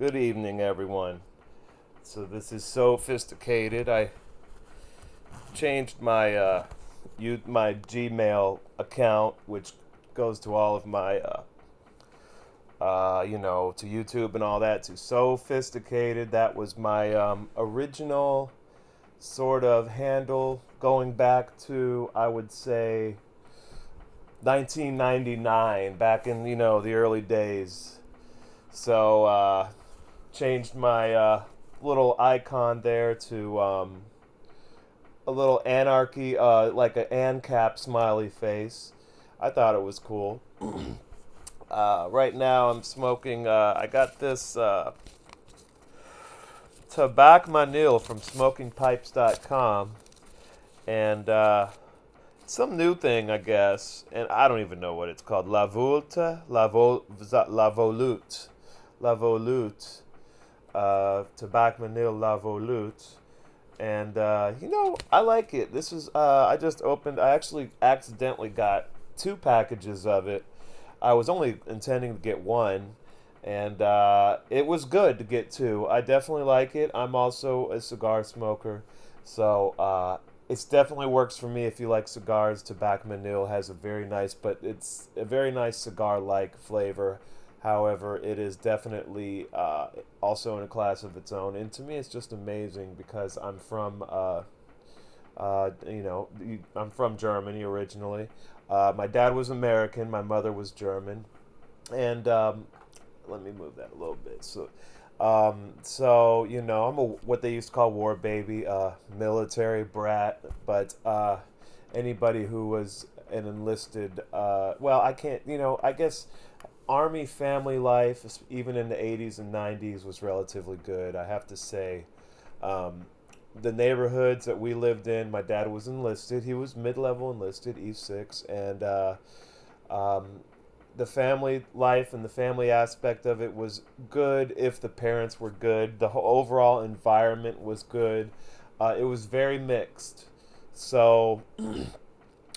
Good evening, everyone. So this is sophisticated. I changed my Gmail account, which goes to all of my to YouTube and all that, to sophisticated. That was my original sort of handle going back to, I would say, 1999, back in the early days. So changed my little icon there to a little anarchy, like an ANCAP smiley face. I thought it was cool. Right now I'm smoking. I got this TABAC MANIL from SmokingPipes.com, and some new thing, I guess, and I don't even know what it's called. La Volta, La Volute, La Volute, Tabac Manil La Volute, and I like it. This is I just opened. I actually accidentally got two packages of it. I was only intending to get one, and it was good to get two. I definitely like it. I'm also a cigar smoker, so it definitely works for me if you like cigars. Tobacco Manil has a very nice, but it's a very nice cigar-like flavor. However, it is definitely also in a class of its own, and to me, it's just amazing because I'm from Germany originally. My dad was American, my mother was German, and let me move that a little bit. So I'm a what they used to call war baby, military brat. But anybody who was an enlisted, well, I can't, I guess army family life, even in the 80s and 90s, was relatively good. I have to say, um, the neighborhoods that we lived in, my dad was enlisted. He was mid-level enlisted, E6, and um, the family life and the family aspect of it was good if the parents were good. The whole overall environment was good. It was very mixed. So,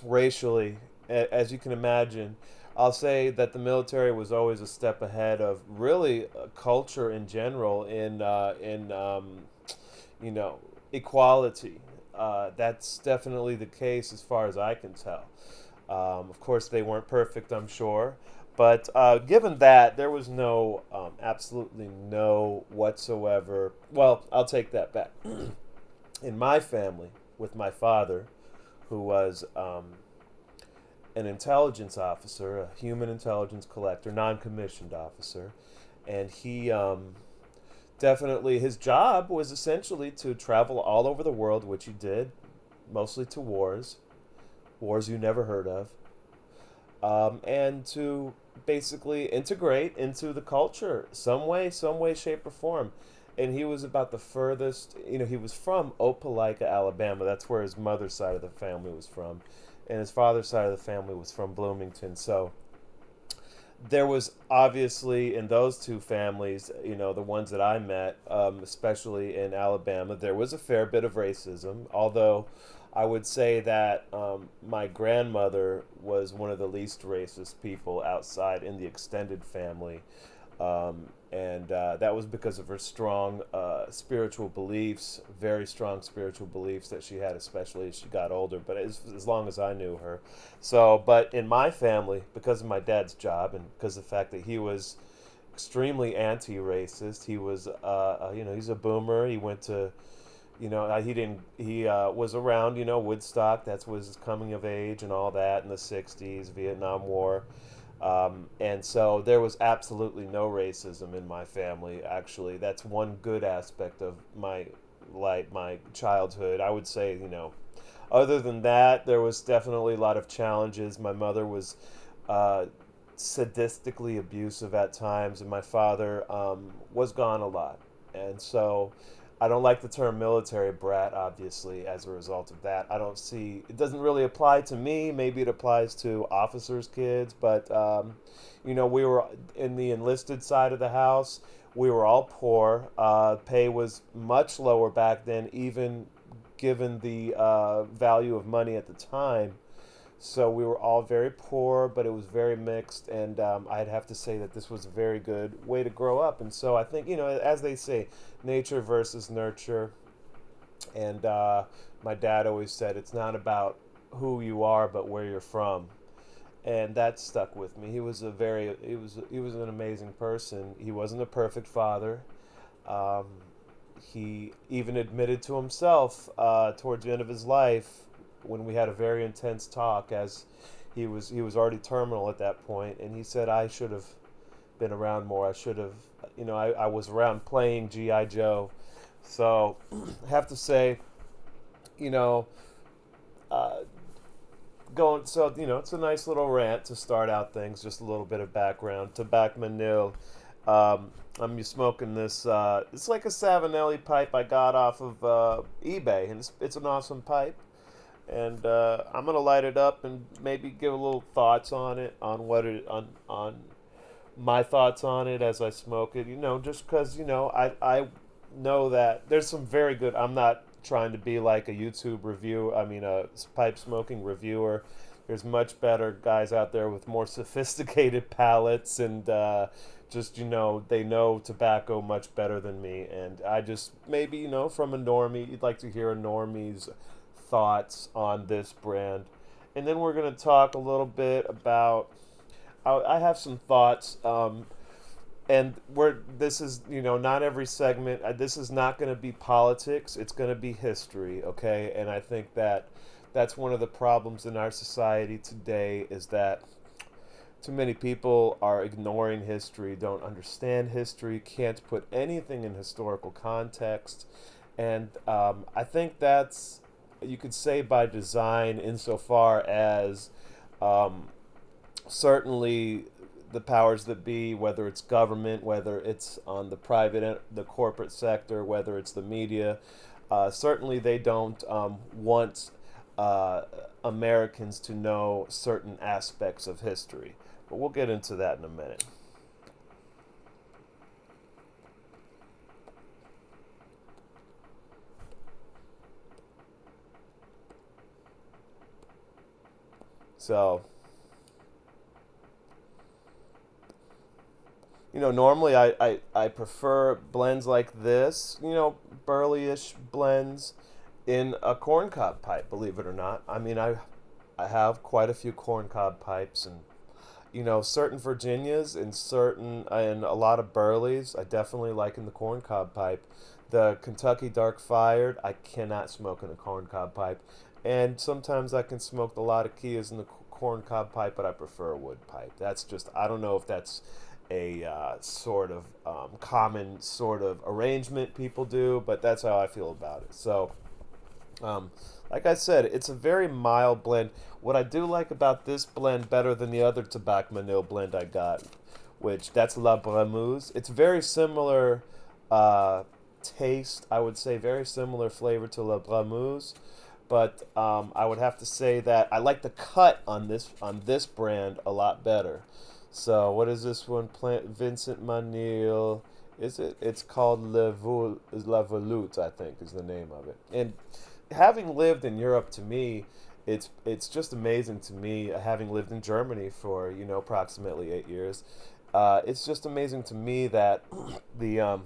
racially, as you can imagine, I'll say that the military was always a step ahead of really culture in general in you know equality. That's definitely the case as far as I can tell. Of course, they weren't perfect, I'm sure. But given that, there was absolutely no whatsoever. Well, I'll take that back. In my family, with my father, who was an intelligence officer, a human intelligence collector, non commissioned officer, and he definitely, his job was essentially to travel all over the world, which he did, mostly to wars you never heard of, and to basically integrate into the culture some way, shape, or form. And he was about the furthest. He was from Opelika, Alabama. That's where his mother's side of the family was from, and his father's side of the family was from Bloomington. So there was obviously in those two families, the ones that I met, especially in Alabama, there was a fair bit of racism. Although I would say that my grandmother was one of the least racist people outside in the extended family. And that was because of her strong spiritual beliefs, very strong spiritual beliefs that she had, especially as she got older, but as long as I knew her. So, but in my family, because of my dad's job and because of the fact that he was extremely anti-racist, he was, he's a boomer. He went to, he didn't, he was around, Woodstock. That's was his coming of age and all that in the 60s, Vietnam War. And so there was absolutely no racism in my family. Actually, that's one good aspect of my childhood. I would say, other than that, there was definitely a lot of challenges. My mother was uh, sadistically abusive at times, and my father was gone a lot. And so I don't like the term military brat, obviously, as a result of that. I don't see, it doesn't really apply to me. Maybe it applies to officers' kids, but, we were in the enlisted side of the house. We were all poor. Pay was much lower back then, even given the value of money at the time. So we were all very poor, but it was very mixed, and I'd have to say that this was a very good way to grow up. And so I think, as they say, nature versus nurture. And my dad always said it's not about who you are, but where you're from, and that stuck with me. He was an amazing person. He wasn't a perfect father. Um, he even admitted to himself towards the end of his life, when we had a very intense talk, as he was already terminal at that point, and he said, I should have been around more. I should have, I was around playing GI Joe. So I have to say, you know uh, going so it's a nice little rant to start out things. Just a little bit of background. TABAC MANIL. I'm smoking this. It's like a Savinelli pipe I got off of eBay, and it's an awesome pipe. And I'm gonna light it up and maybe give a little thoughts on it, on what it on my thoughts on it as I smoke it. Just because I know that there's some very good. I'm not trying to be like a YouTube review. I mean, a pipe smoking reviewer. There's much better guys out there with more sophisticated palates, and just they know tobacco much better than me. And I just maybe from a normie, you'd like to hear a normie's thoughts on this brand, and then we're gonna talk a little bit about. I have some thoughts. And this is not every segment, this is not going to be politics, it's going to be history, okay? And I think that that's one of the problems in our society today, is that too many people are ignoring history, don't understand history, can't put anything in historical context. And I think that's, you could say, by design, insofar as um, certainly the powers that be, whether it's government, whether it's on the corporate sector, whether it's the media, certainly they don't want uh, Americans to know certain aspects of history. But we'll get into that in a minute. So, normally I prefer blends like this, burley-ish blends in a corncob pipe, believe it or not. I mean, I have quite a few corncob pipes, and certain Virginias and a lot of burleys I definitely like in the corncob pipe. The Kentucky dark fired I cannot smoke in a corncob pipe, and sometimes I can smoke the Latakias in the corncob pipe, but I prefer a wood pipe. That's just, I don't know if that's a sort of common sort of arrangement people do, but that's how I feel about it. So, um, like I said, it's a very mild blend. What I do like about this blend better than the other Tabac Manil blend I got, which that's La Bramuse. It's very similar uh, taste, I would say, very similar flavor to La Bramuse. But I would have to say that I like the cut on this brand a lot better. So what is this one? Plant Vincent Manil. Is it? It's called La Volute, I think, is the name of it. And having lived in Europe, to me, it's just amazing to me. Having lived in Germany for approximately 8 years, it's just amazing to me that the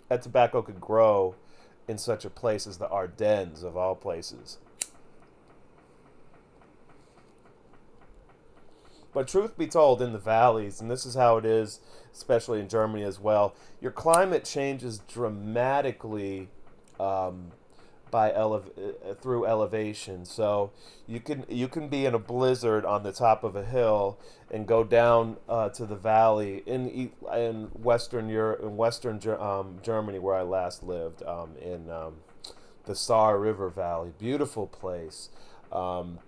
that tobacco could grow in such a place as the Ardennes, of all places. But truth be told, in the valleys, and this is how it is, especially in Germany as well, your climate changes dramatically um, through elevation. So you can be in a blizzard on the top of a hill and go down to the valley in Western Europe, in Western Germany, where I last lived, in the Saar River Valley. Beautiful place. Um,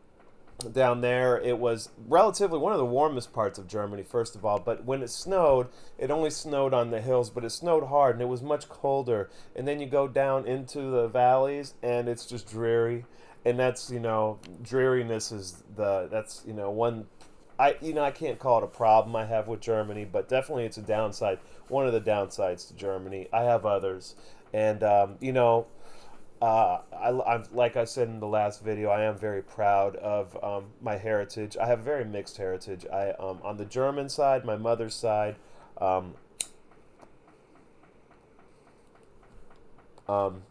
Down there, it was relatively one of the warmest parts of Germany, first of all. But when it snowed, it only snowed on the hills, but it snowed hard and it was much colder. And then you go down into the valleys and it's just dreary. And that's, dreariness is one. I can't call it a problem I have with Germany, but definitely it's a downside. One of the downsides to Germany. I have others. And, like I said in the last video, I am very proud of my heritage. I have a very mixed heritage. On the German side, my mother's side, um,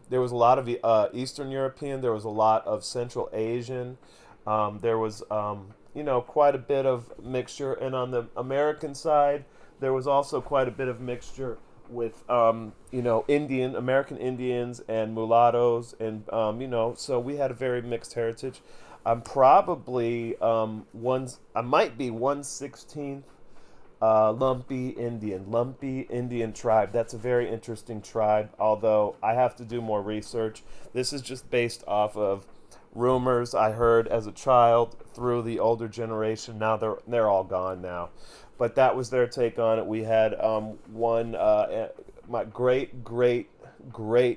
there was a lot of Eastern European. There was a lot of Central Asian. There was, quite a bit of mixture. And on the American side, there was also quite a bit of mixture with, American Indians and mulattoes. And, so we had a very mixed heritage. I'm probably I might be 1/16th Lumpy Indian tribe. That's a very interesting tribe, although I have to do more research. This is just based off of rumors I heard as a child through the older generation. Now they're all gone now, but that was their take on it. We had one. My great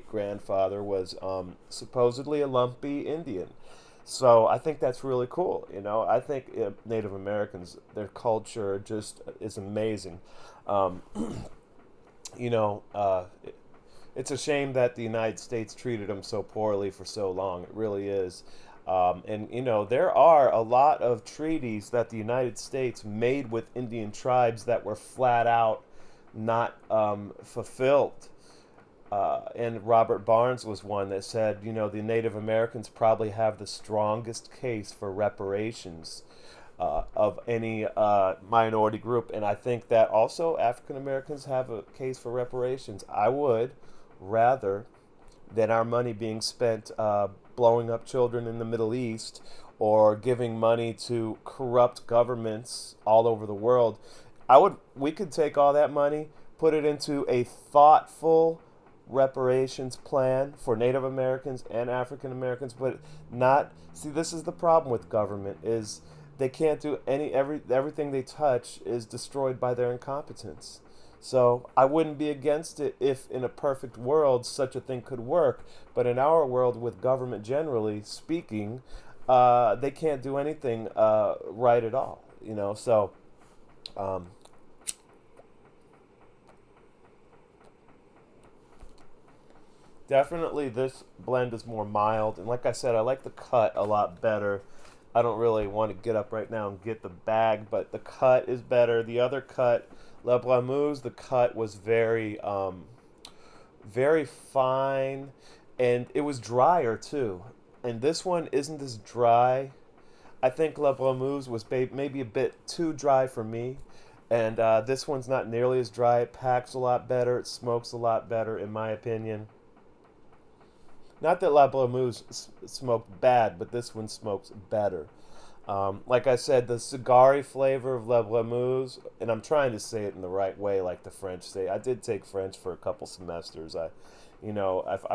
grandfather was supposedly a Lumpy Indian. So I think that's really cool. I think Native Americans, their culture just is amazing. Um, you know, uh, it, it's a shame that the United States treated them so poorly for so long. It really is. And there are a lot of treaties that the United States made with Indian tribes that were flat out not fulfilled. And Robert Barnes was one that said, the Native Americans probably have the strongest case for reparations of any minority group. And I think that also African Americans have a case for reparations. I would rather than our money being spent blowing up children in the Middle East or giving money to corrupt governments all over the world. We could take all that money, put it into a thoughtful reparations plan for Native Americans and African Americans, but not see this is the problem with government is they can't do everything they touch is destroyed by their incompetence. So I wouldn't be against it if in a perfect world such a thing could work, but in our world with government generally speaking, they can't do anything right at all. So um, definitely, this blend is more mild, and like I said, I like the cut a lot better. I don't really want to get up right now and get the bag, but the cut is better. The other cut, La Blamouze, the cut was very fine, and it was drier too. And this one isn't as dry. I think La Blamouze was maybe a bit too dry for me, and this one's not nearly as dry. It packs a lot better. It smokes a lot better, in my opinion. Not that La Blamouze smoked bad, but this one smokes better. Like I said, the cigar flavor of La Blamouze, and I'm trying to say it in the right way, like the French say. I did take French for a couple semesters. I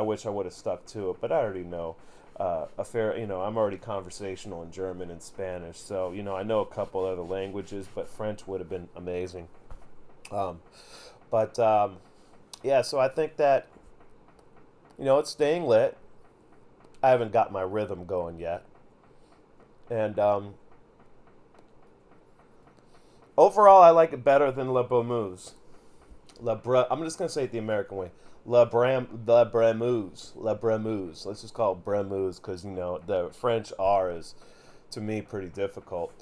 wish I would have stuck to it, but I already know I'm already conversational in German and Spanish, so I know a couple other languages, but French would have been amazing. Um, but yeah, so I think that it's staying lit. I haven't got my rhythm going yet. And overall, I like it better than Le Beaumousse. I'm just going to say it the American way. Le Bremousse. Le Bremousse. Let's just call it Bremousse because, the French R is, to me, pretty difficult.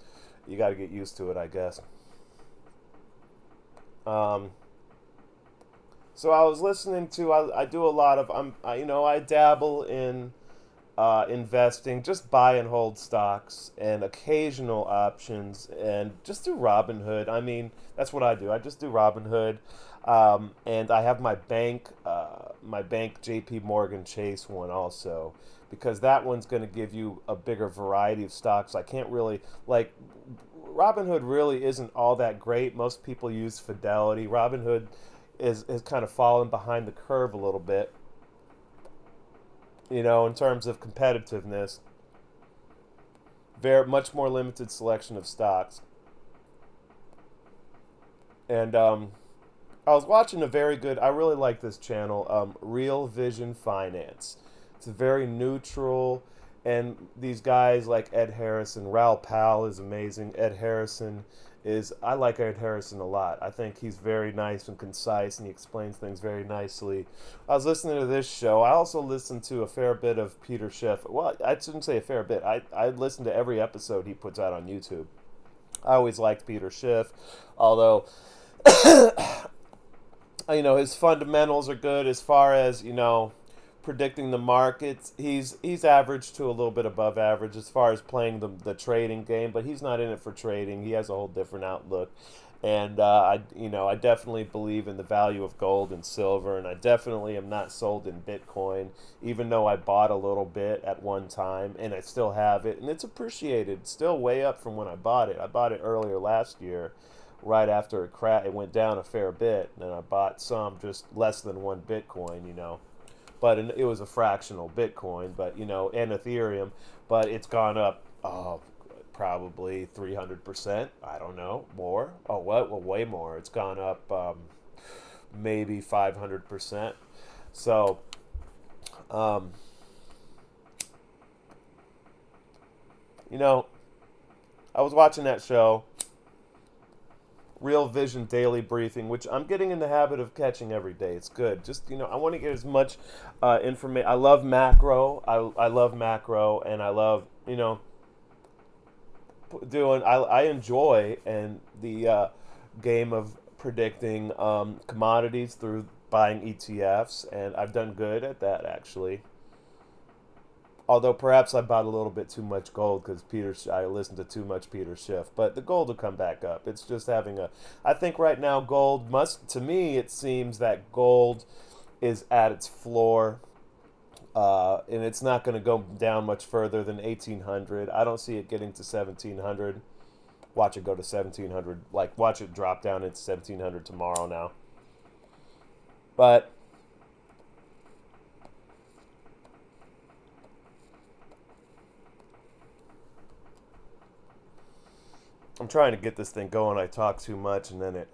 You got to get used to it, I guess. Um, so I was listening to, I do a lot of, I dabble in investing, just buy and hold stocks and occasional options, and just do Robinhood. I mean, that's what I do. I just do Robinhood, and I have my bank J.P. Morgan Chase one also, because that one's going to give you a bigger variety of stocks. I can't really like Robinhood really isn't all that great. Most people use Fidelity. Robinhood is kind of fallen behind the curve a little bit, in terms of competitiveness. Very much more limited selection of stocks. And I was watching a very good. I really like this channel, Real Vision Finance. It's very neutral, and these guys like Ed Harrison, Raoul Pal is amazing. Ed Harrison is I like Ed Harrison a lot. I think he's very nice and concise, and he explains things very nicely. I was listening to this show. I also listened to a fair bit of Peter Schiff. Well, I shouldn't say a fair bit. I listened to every episode he puts out on YouTube. I always liked Peter Schiff, although his fundamentals are good as far as predicting the markets. He's average to a little bit above average as far as playing the trading game, but he's not in it for trading. He has a whole different outlook. And I definitely believe in the value of gold and silver, and I definitely am not sold in Bitcoin, even though I bought a little bit at one time, and I still have it, and it's appreciated, still way up from when I bought it. I bought it earlier last year, right after it went down a fair bit, and I bought some just less than one Bitcoin. But it was a fractional Bitcoin, but and Ethereum, but it's gone up. Probably 300%. I don't know, more. Oh, what? Well, way more. It's gone up maybe 500%. So, um, you know, I was watching that show, Real Vision Daily Briefing, which I'm getting in the habit of catching every day. It's good. Just I want to get as much information. I love macro. I love macro, and I love I enjoy and the game of predicting commodities through buying ETFs, and I've done good at that actually. Although perhaps I bought a little bit too much gold because I listened to too much Peter Schiff, but the gold will come back up. It's just I think right now to me it seems that gold is at its floor, and it's not going to go down much further than 1800. I don't see it getting to 1700. Watch it go to 1700. Like, watch it drop down into 1700 tomorrow now. But I'm trying to get this thing going. I talk too much, and then it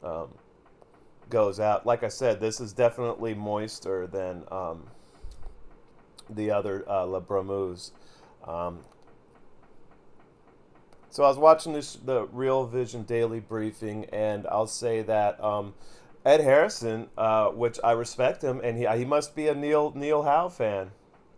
um, goes out. Like I said, this is definitely moister than the other La Bromuse. Um, so I was watching the Real Vision Daily Briefing, and I'll say that Ed Harrison, which I respect him, and he must be a Neil Howe fan.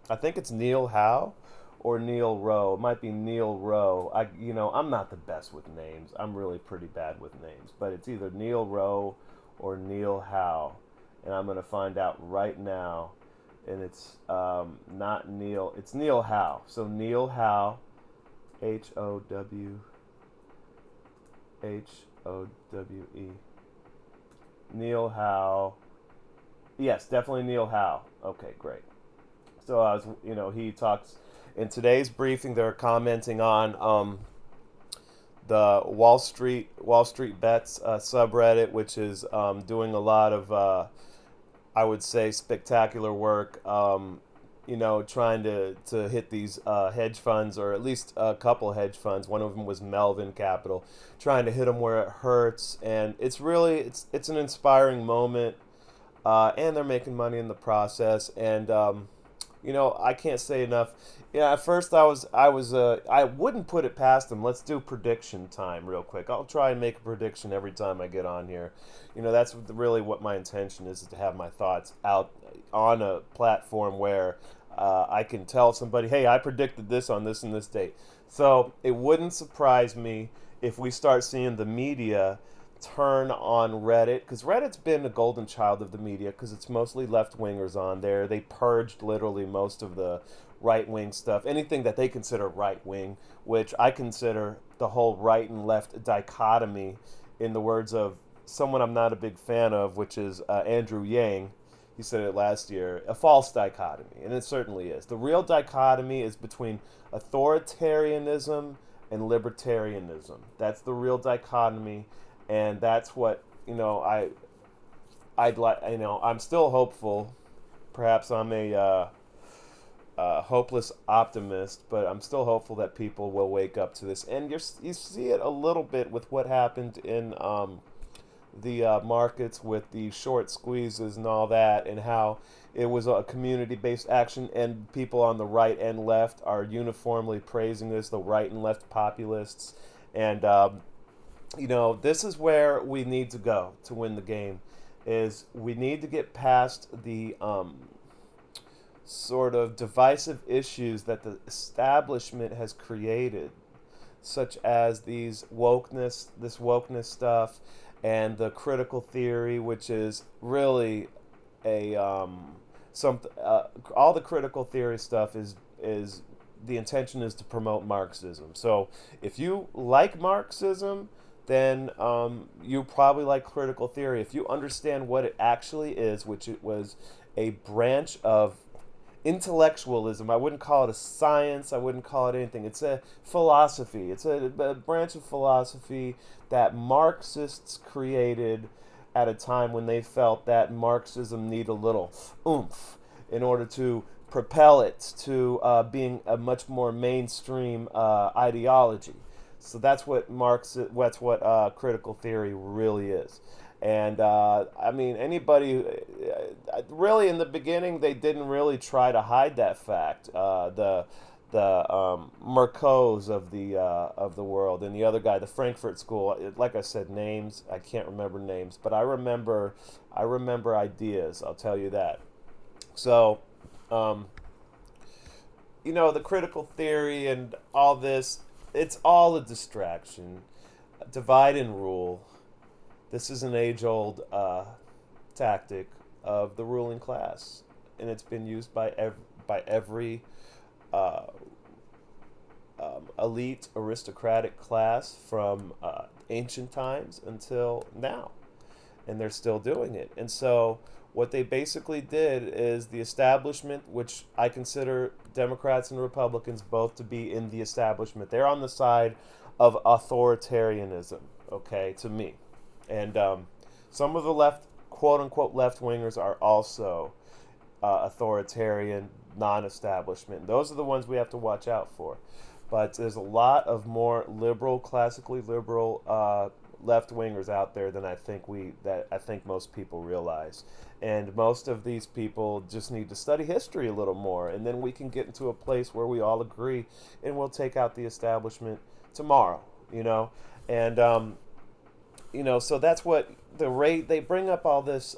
I think it's Neil Howe or Neil Rowe. It might be Neil Rowe. I'm not the best with names. I'm really pretty bad with names, but it's either Neil Rowe or Neil Howe, and I'm gonna find out right now. And it's not Neil. It's Neil Howe. So Neil Howe, Howhowe. Neil Howe. Yes, definitely Neil Howe. Okay, great. So he talks in today's briefing. They're commenting on the Wall Street Bets subreddit, which is doing a lot of I would say spectacular work. Trying to hit these hedge funds, or at least a couple hedge funds. One of them was Melvin Capital, trying to hit them where it hurts, and it's an inspiring moment, and they're making money in the process. And I can't say enough. Yeah, at first I wouldn't put it past them. Let's do prediction time real quick. I'll try and make a prediction every time I get on here. That's really what my intention is to have my thoughts out on a platform where I can tell somebody, hey, I predicted this on this and this date. So it wouldn't surprise me if we start seeing the media turn on Reddit, because Reddit's been the golden child of the media because it's mostly left-wingers on there. They purged literally most of the right-wing stuff, anything that they consider right-wing, which I consider the whole right and left dichotomy, in the words of someone I'm not a big fan of, which is Andrew Yang. He said it last year, a false dichotomy, and it certainly is. The real dichotomy is between authoritarianism and libertarianism. That's the real dichotomy, and that's what I'd like. I'm still hopeful. Perhaps I'm a hopeless optimist, but I'm still hopeful that people will wake up to this. And you see it a little bit with what happened in the markets with the short squeezes and all that, and how it was a community-based action, and people on the right and left are uniformly praising this, the right and left populists, And this is where we need to go to win the game. Is we need to get past the sort of divisive issues that the establishment has created, such as this wokeness stuff, and the critical theory, which is really a some all the critical theory stuff is the intention is to promote Marxism. So if you like Marxism, then you probably like critical theory. If you understand what it actually is, which it was a branch of intellectualism. I wouldn't call it a science. I wouldn't call it anything. It's a philosophy. It's a branch of philosophy that Marxists created at a time when they felt that Marxism needed a little oomph in order to propel it to being a much more mainstream ideology. So that's what critical theory really is. And I mean, anybody really in the beginning, they didn't really try to hide that fact. The Mercots of the world, and the other guy, the Frankfurt School. Like I said, names I can't remember names, but I remember ideas. I'll tell you that. So, the critical theory and all this, it's all a distraction. Divide and rule. This is an age-old tactic of the ruling class, and it's been used by every uh, elite aristocratic class from ancient times until now, and they're still doing it. And so what they basically did is the establishment, which I consider Democrats and Republicans both to be in the establishment, they're on the side of authoritarianism, okay, to me. And some of the quote unquote left wingers are also authoritarian, non-establishment. Those are the ones we have to watch out for. But there's a lot of more liberal, classically liberal left wingers out there than I think most people realize. And most of these people just need to study history a little more, and then we can get into a place where we all agree, and we'll take out the establishment tomorrow. And so that's what they bring up all this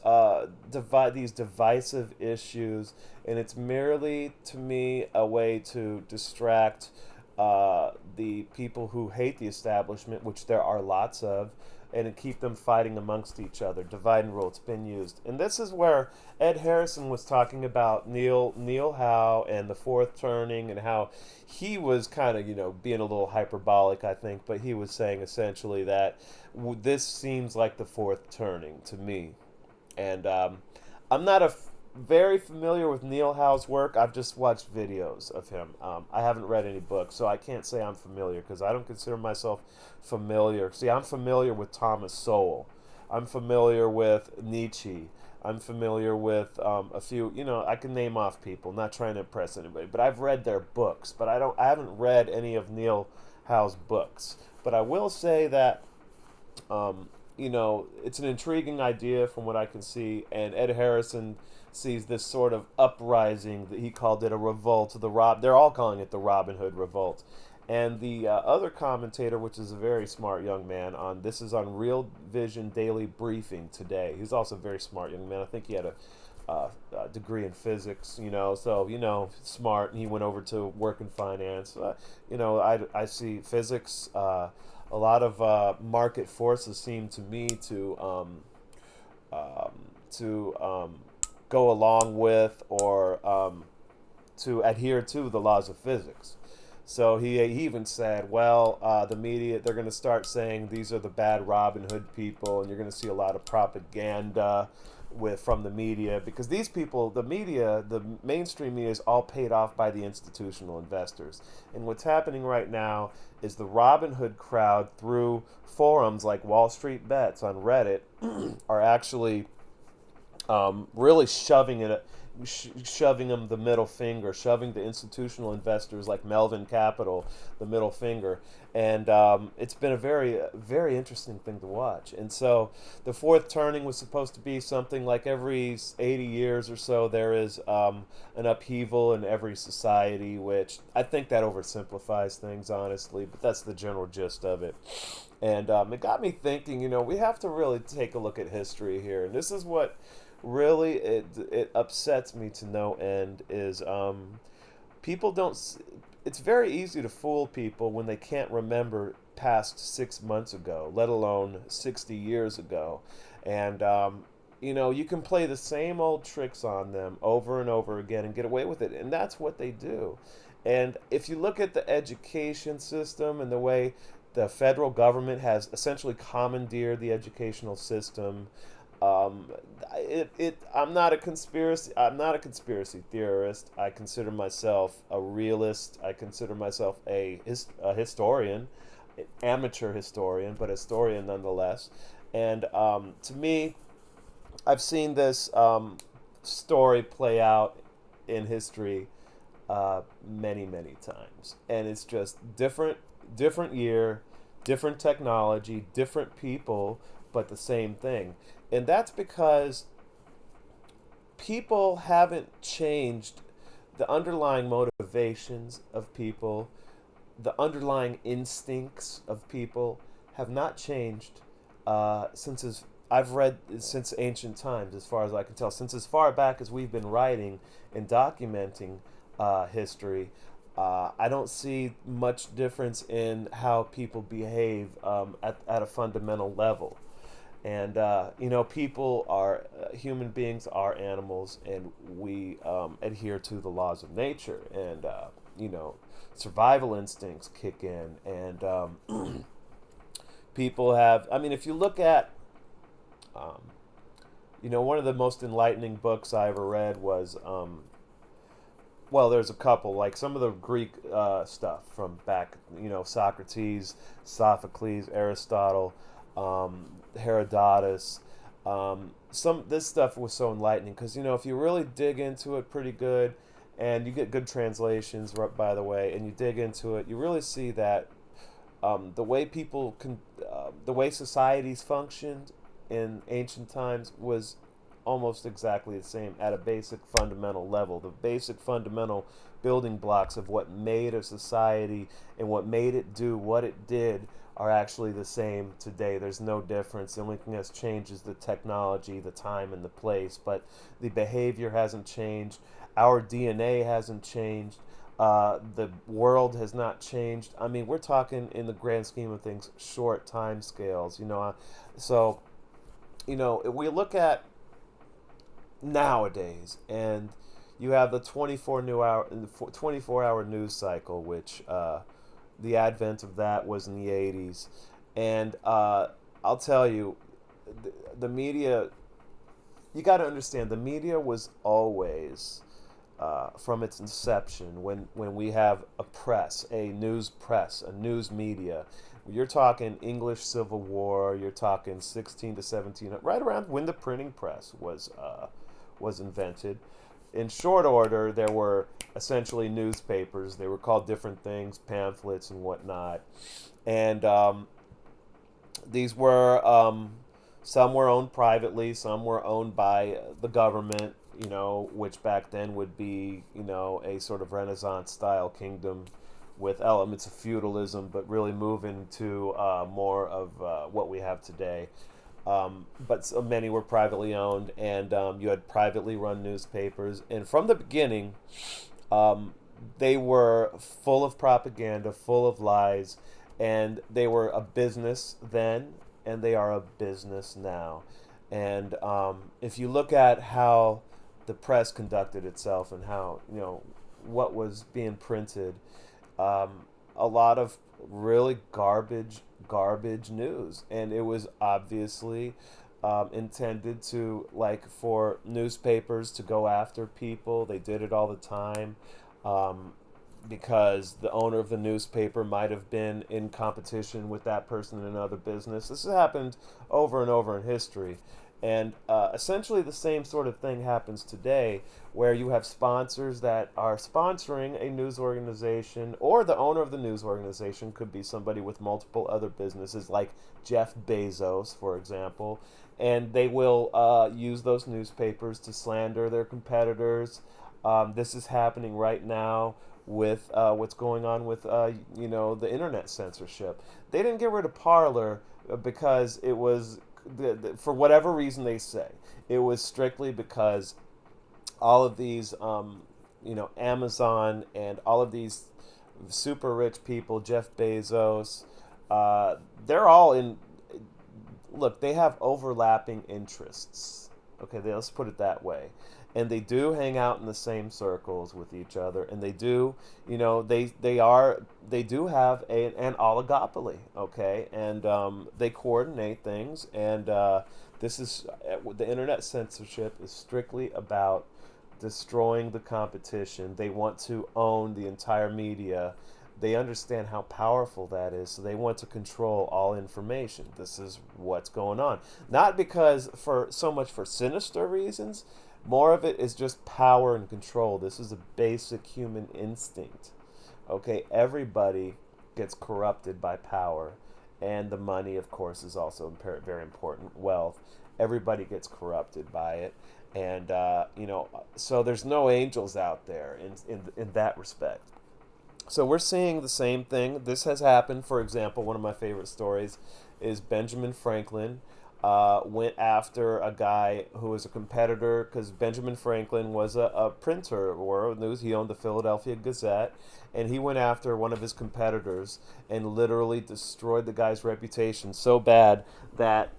these divisive issues, and it's merely, to me, a way to distract the people who hate the establishment, which there are lots of, and to keep them fighting amongst each other. Divide and rule. It's been used, and this is where Ed Harrison was talking about Neil Howe and the fourth turning, and how he was kind of being a little hyperbolic, I think, but he was saying essentially that this seems like the fourth turning to me. And I'm not very familiar with Neil Howe's work. I've just watched videos of him. I haven't read any books, so I can't say I'm familiar because I don't consider myself familiar. See, I'm familiar with Thomas Sowell. I'm familiar with Nietzsche. I'm familiar with a few. I can name off people. Not trying to impress anybody, but I've read their books. But I haven't read any of Neil Howe's books. But I will say that it's an intriguing idea from what I can see, and Ed Harrison sees this sort of uprising that he called it a revolt. They're all calling it the Robin Hood revolt. And the other commentator, which is a very smart young man, this is on Real Vision Daily Briefing today. He's also a very smart young man. I think he had a degree in physics, so smart, and he went over to work in finance. I see physics. A lot of market forces seem to me to go along with or to adhere to the laws of physics. So he even said, the media, they're going to start saying these are the bad Robin Hood people, and you're going to see a lot of propaganda from the media, because these people, the media, the mainstream media, is all paid off by the institutional investors. And what's happening right now is the Robin Hood crowd, through forums like Wall Street Bets on Reddit, are actually really shoving it, shoving them the middle finger, shoving the institutional investors like Melvin Capital the middle finger. And it's been a very, very interesting thing to watch. And so the fourth turning was supposed to be something like every 80 years or so, there is an upheaval in every society, which I think that oversimplifies things, honestly, but that's the general gist of it. And it got me thinking, we have to really take a look at history here. And this is what really it upsets me to no end is people don't it's very easy to fool people when they can't remember past 6 months ago, let alone 60 years ago. And you can play the same old tricks on them over and over again and get away with it, and that's what they do. And if you look at the education system and the way the federal government has essentially commandeered the educational system, um, I'm not a conspiracy theorist. I consider myself a realist. I consider myself a historian, an amateur historian, but a historian nonetheless. And to me, I've seen this story play out in history many, many times, and it's just different year, different technology, different people, but the same thing. And that's because people haven't changed the underlying motivations of people, the underlying instincts of people have not changed I've read since ancient times, as far as I can tell, since as far back as we've been writing and documenting history. I don't see much difference in how people behave at a fundamental level. And people are human beings are animals, and we adhere to the laws of nature, and you know survival instincts kick in, and people have. I mean, if you look at um, one of the most enlightening books I ever read was well, there's a couple, like some of the Greek stuff from back, Socrates, Sophocles, Aristotle, Herodotus. Some This stuff was so enlightening because if you really dig into it pretty good, and you get good translations, by the way, and you dig into it, you really see that the way the way societies functioned in ancient times was almost exactly the same at a basic fundamental level. The basic fundamental building blocks of what made a society and what made it do what it did are actually the same today. There's no difference. The only thing that's changed is the technology, the time, and the place, but the behavior hasn't changed. Our DNA hasn't changed. The world has not changed. I mean, we're talking in the grand scheme of things, short time scales. So if we look at nowadays, and you have the 24-hour news cycle, which the advent of that was in the 80s. And I'll tell you, the media, you got to understand, the media was always from its inception, when we have a news press, a news media. You're talking English Civil War. You're talking 16 to 17, right around when the printing press was invented. In short order, there were essentially newspapers. They were called different things, pamphlets and whatnot. And these were some were owned privately, some were owned by the government. Which back then would be a sort of Renaissance style kingdom with elements of feudalism, but really moving to more of what we have today. But so many were privately owned, and you had privately run newspapers. And from the beginning, they were full of propaganda, full of lies, and they were a business then, and they are a business now. And if you look at how the press conducted itself and how, what was being printed, a lot of really garbage news, and it was obviously intended to, like, for newspapers to go after people. They did it all the time, because the owner of the newspaper might have been in competition with that person in another business. This has happened over and over in history, And essentially, the same sort of thing happens today, where you have sponsors that are sponsoring a news organization, or the owner of the news organization could be somebody with multiple other businesses, like Jeff Bezos, for example, and they will use those newspapers to slander their competitors. This is happening right now with what's going on with the internet censorship. They didn't get rid of Parler because it was for whatever reason they say it was strictly because all of these Amazon and all of these super rich people, Jeff Bezos, they're all in. Look, they have overlapping interests. Okay, let's put it that way. And they do hang out in the same circles with each other, and they do, they do have an oligopoly. Okay, and they coordinate things, and this is the internet censorship is strictly about destroying the competition. They want to own the entire media. They understand how powerful that is, so they want to control all information. This is what's going on. Not because for so much for sinister reasons, more of it is just power and control. This is a basic human instinct. Okay, everybody gets corrupted by power, and the money, of course, is also very important. Wealth, everybody gets corrupted by it, and so there's no angels out there in that respect. So we're seeing the same thing. This has happened. For example, one of my favorite stories is Benjamin Franklin went after a guy who was a competitor because Benjamin Franklin was a printer or news. He owned the Philadelphia Gazette, and he went after one of his competitors and literally destroyed the guy's reputation so bad that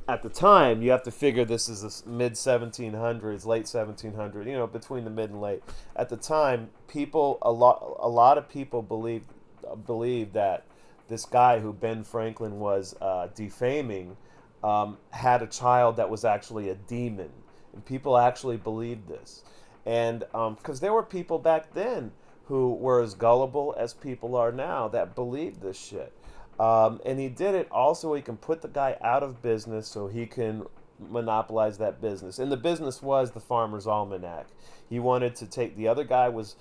at the time, you have to figure this is the mid 1700s, late 1700s, between the mid and late. At the time, a lot of people believed that this guy who Ben Franklin was defaming had a child that was actually a demon, and people actually believed this, and because there were people back then who were as gullible as people are now that believed this shit. And he did it also so he can put the guy out of business so he can monopolize that business. And the business was the Farmer's Almanac. He wanted to take, the other guy was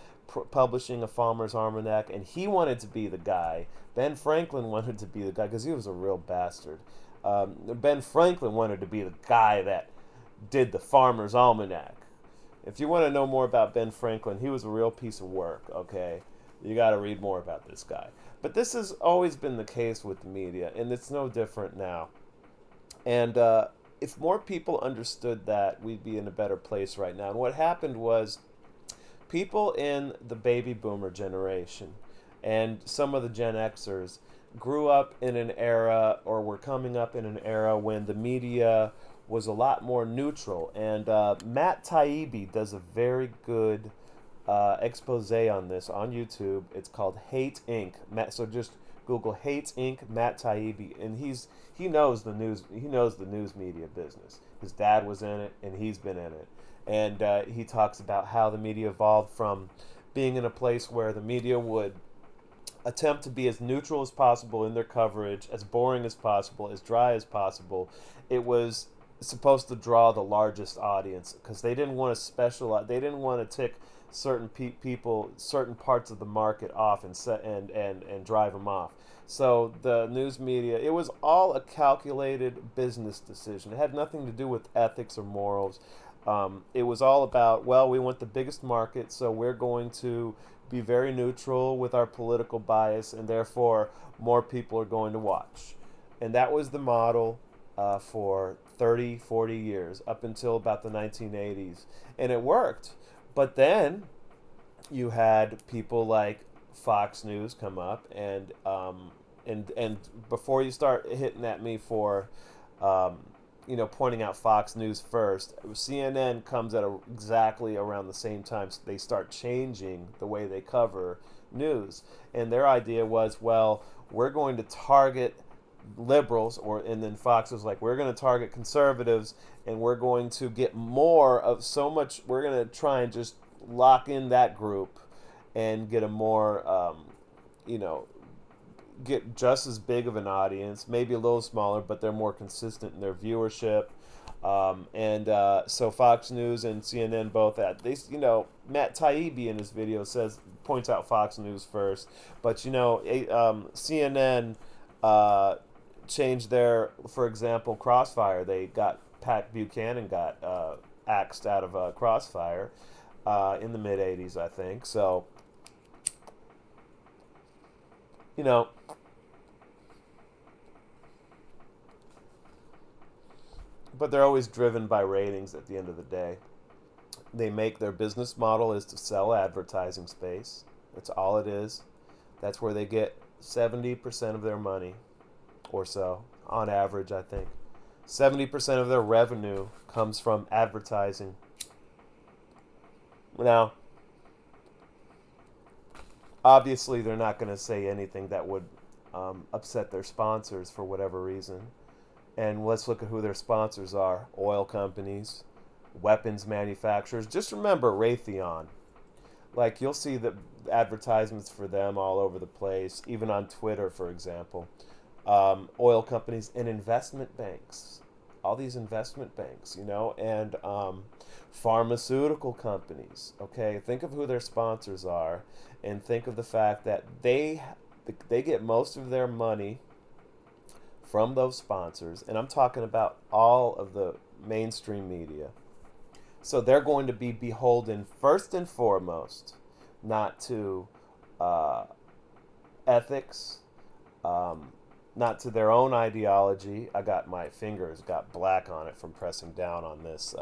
publishing a Farmer's Almanac, and he wanted to be the guy. Ben Franklin wanted to be the guy because he was a real bastard. Ben Franklin wanted to be the guy that did the Farmer's Almanac. If you want to know more about Ben Franklin, he was a real piece of work, okay? You got to read more about this guy. But this has always been the case with the media, and it's no different now. And if more people understood that, we'd be in a better place right now. And what happened was people in the baby boomer generation and some of the Gen Xers grew up in an era, or were coming up in an era, when the media was a lot more neutral. And Matt Taibbi does a very good expose on this on YouTube. It's called Hate Inc. So just Google Hate Inc. Matt Taibbi, and he knows the news. He knows the news media business. His dad was in it, and he's been in it. And he talks about how the media evolved from being in a place where the media would attempt to be as neutral as possible in their coverage, as boring as possible, as dry as possible. It was supposed to draw the largest audience because they didn't want to specialize. They didn't want to tick certain people, certain parts of the market off and drive them off. So the news media, it was all a calculated business decision. It had nothing to do with ethics or morals. It was all about, well, we want the biggest market, so we're going to be very neutral with our political bias, and therefore more people are going to watch. And that was the model for 30, 40 years, up until about the 1980s. And it worked. But then you had people like Fox News come up, and before you start hitting at me for pointing out Fox News first, CNN comes at exactly around the same time. So they start changing the way they cover news, and their idea was, well, we're going to target liberals, and then Fox was like, we're going to target conservatives, and we're going to get more of so much. We're going to try and just lock in that group and get a more, get just as big of an audience, maybe a little smaller, but they're more consistent in their viewership. So Fox News and CNN both had Matt Taibbi in his video points out Fox News first, but CNN uh, changed their, for example, Crossfire. They got Pat Buchanan got axed out of Crossfire in the mid '80s, I think. So you know, but they're always driven by ratings at the end of the day. They make their business model is to sell advertising space. That's all it is. That's where they get 70% of their money or so, on average, I think. 70% of their revenue comes from advertising. Now, obviously, they're not going to say anything that would upset their sponsors for whatever reason. And let's look at who their sponsors are: oil companies, weapons manufacturers. Just remember Raytheon. Like, you'll see the advertisements for them all over the place, even on Twitter, for example. Oil companies and investment banks. All these investment banks, and pharmaceutical companies. Okay, think of who their sponsors are, and think of the fact that they get most of their money from those sponsors, and I'm talking about all of the mainstream media. So they're going to be beholden first and foremost, not to uh, ethics, um, not to their own ideology. I got my fingers got black on it from pressing down on this.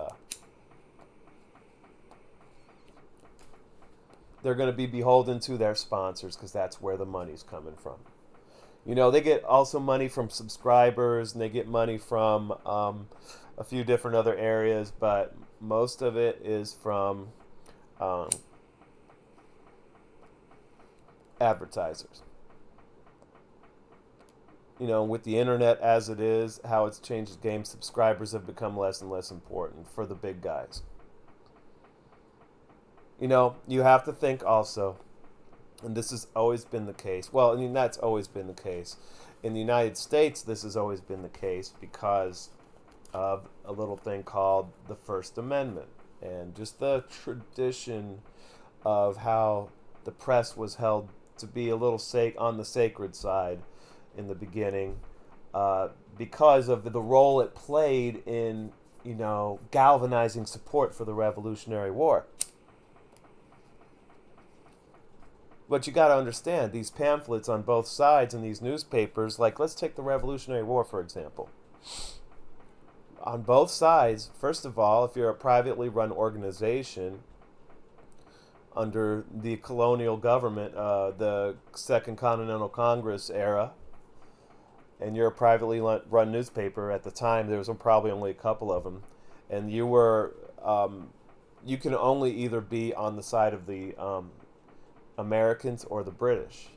They're going to be beholden to their sponsors because that's where the money's coming from. They get also money from subscribers, and they get money from a few different other areas, but most of it is from um, advertisers. With the internet as it is, how it's changed the game, subscribers have become less and less important for the big guys. You have to think also, and this has always been the case. Well, I mean, that's always been the case. In the United States, this has always been the case because of a little thing called the First Amendment and just the tradition of how the press was held to be a little on the sacred side in the beginning, because of the role it played in, galvanizing support for the Revolutionary War. But you got to understand, these pamphlets on both sides in these newspapers, like, let's take the Revolutionary War, for example. On both sides, first of all, if you're a privately run organization under the colonial government, the Second Continental Congress era, and you're a privately run newspaper at the time, there was probably only a couple of them, and you can only either be on the side of the Americans or the British.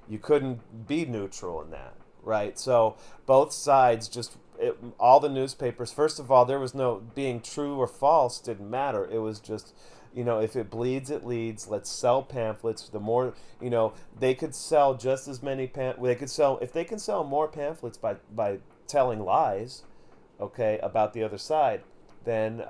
You couldn't be neutral in that, right? So both sides all the newspapers, first of all, there was no being true or false, didn't matter. It was just, if it bleeds, it leads. Let's sell pamphlets. The more, they could sell just as many if they can sell more pamphlets by telling lies, okay, about the other side, then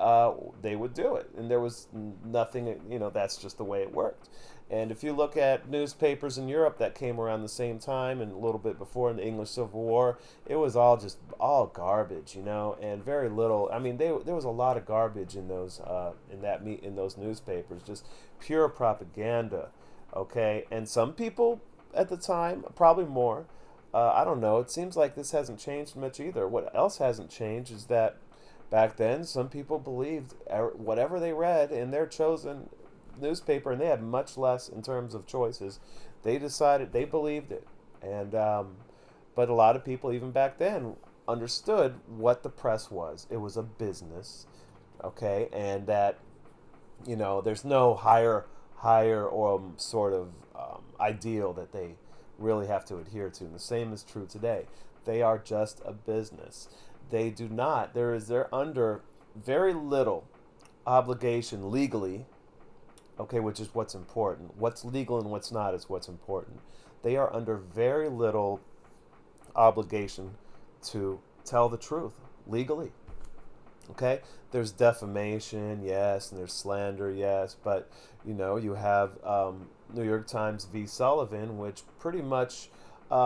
they would do it. And there was nothing, that's just the way it worked. And if you look at newspapers in Europe that came around the same time and a little bit before in the English Civil War, it was all garbage, and very little. I mean, there was a lot of garbage in those newspapers, just pure propaganda, okay. And some people at the time, probably more. I don't know. It seems like this hasn't changed much either. What else hasn't changed is that back then, some people believed whatever they read in their chosen newspaper, and they had much less in terms of choices. They decided they believed it, and but a lot of people even back then understood what the press was. It was a business, okay, and that there's no higher or sort of ideal that they really have to adhere to. And the same is true today. They are just a business. They do not. They're under very little obligation legally. Okay, which is what's important. What's legal and what's not is what's important. They are under very little obligation to tell the truth legally. Okay, there's defamation, yes, and there's slander, yes, but you have New York Times v. Sullivan, which pretty much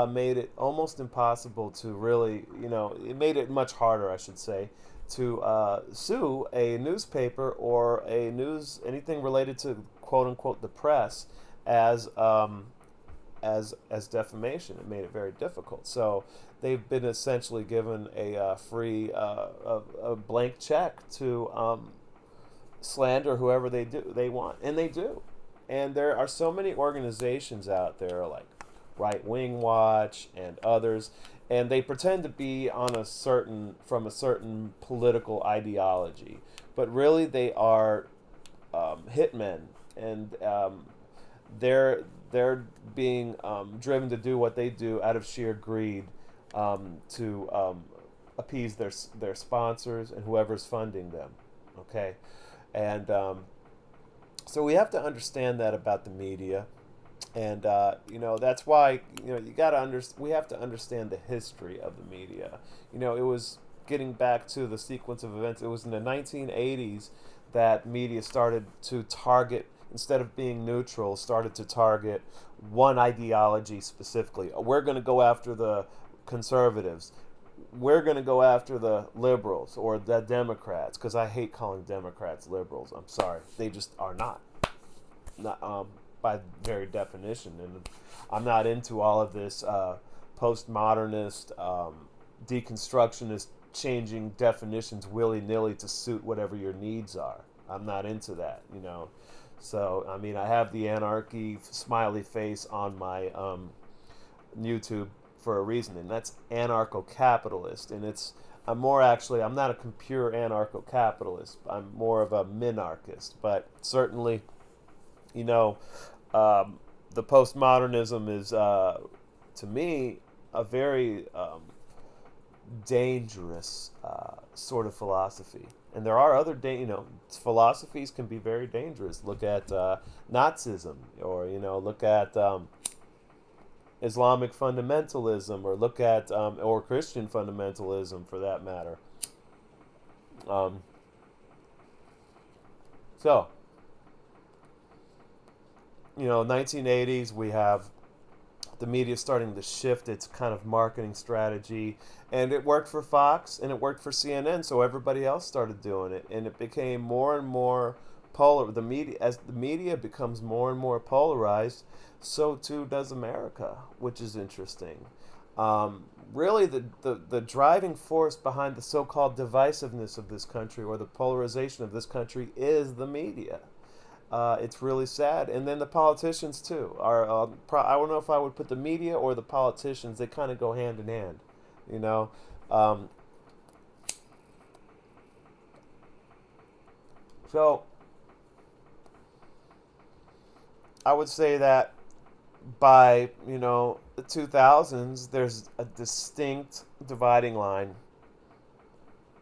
made it almost impossible to really, it made it much harder, I should say, to sue a newspaper or a news anything related to quote unquote the press as as defamation. It made it very difficult. So they've been essentially given a free a blank check to slander whoever they want, and they do. And there are so many organizations out there like Right Wing Watch and others, and they pretend to be on a certain from a certain political ideology, but really they are hitmen, and they're being driven to do what they do out of sheer greed to appease their sponsors and whoever's funding them. Okay, and so we have to understand that about the media, and that's why we have to understand the history of the media. It was getting back to the sequence of events. It was in the 1980s that media started to target, instead of being neutral, started to target one ideology specifically. We're going to go after the conservatives. We're going to go after the liberals or the Democrats, because I hate calling Democrats liberals. I'm sorry, they just are not by very definition. And I'm not into all of this postmodernist, deconstructionist, changing definitions willy nilly to suit whatever your needs are. I'm not into that. So I mean, I have the anarchy smiley face on my YouTube for a reason, and that's anarcho-capitalist. And I'm not a pure anarcho-capitalist. I'm more of a minarchist. But certainly, you know, the postmodernism is, to me, a very dangerous sort of philosophy. And there are other, philosophies can be very dangerous. Look at Nazism, or look at Islamic fundamentalism, or look at or Christian fundamentalism, for that matter. Um, so, 1980s, we have the media starting to shift its kind of marketing strategy, and it worked for Fox and it worked for CNN, so everybody else started doing it, and it became more and more polar. As the media becomes more and more polarized, so too does America, which is interesting. Really, the driving force behind the so-called divisiveness of this country, or the polarization of this country, is the media. It's really sad. And then the politicians, too, are, I don't know if I would put the media or the politicians, they kind of go hand in hand, you know. Um, so I would say that by, the 2000s, there's a distinct dividing line